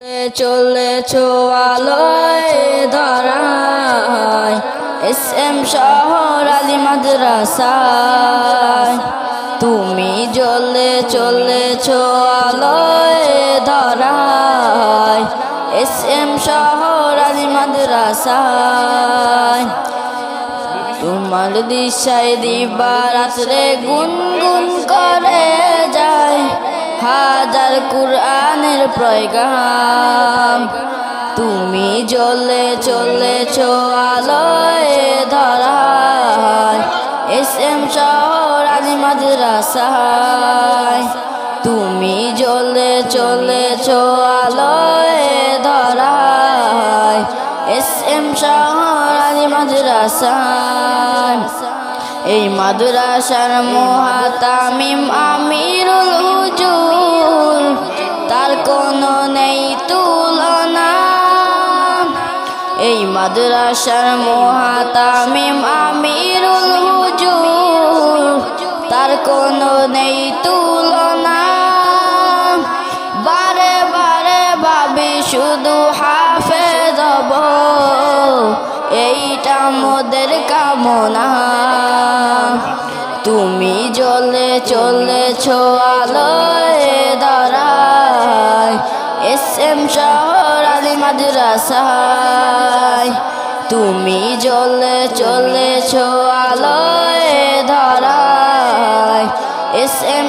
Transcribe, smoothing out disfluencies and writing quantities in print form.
চলেছো আলোয় ধরায় এসএম শহর আলী মাদ্রাসায় তুমি জ্বলে চলেছো আলোয় ধরায় এসএম শহর আলী মাদ্রাসায় তোমার দিশায় দিবারাত্রে গুনগুন করে যায় হাজার কুরআনের পয়গাম তুমি জ্বলে চলেছো আলোয় ধরায় এসএম শহর আলী মাদ্রাসায় তুমি জ্বলে চলেছো আলোয় ধরায় এসএম শহর আলী মাদ্রাসায় এই মাদ্রাসার মুহাতামিম আমিরুল হুজুর তার কোনো নেই তুলনা এই মাদ্রাসার মুহাতামিম আমিরুল হুজুর তার কোনো নেই তুলনা বারে বারে ভাবি শুধু হাফেজ হব এইটা মোদের কামনা তুমি জ্বলে চলেছো আলোয় ধরায় এসএম শহর আলী মাদ্রাসায় তুমি জ্বলে চলেছো আলোয় ধরায় এসএম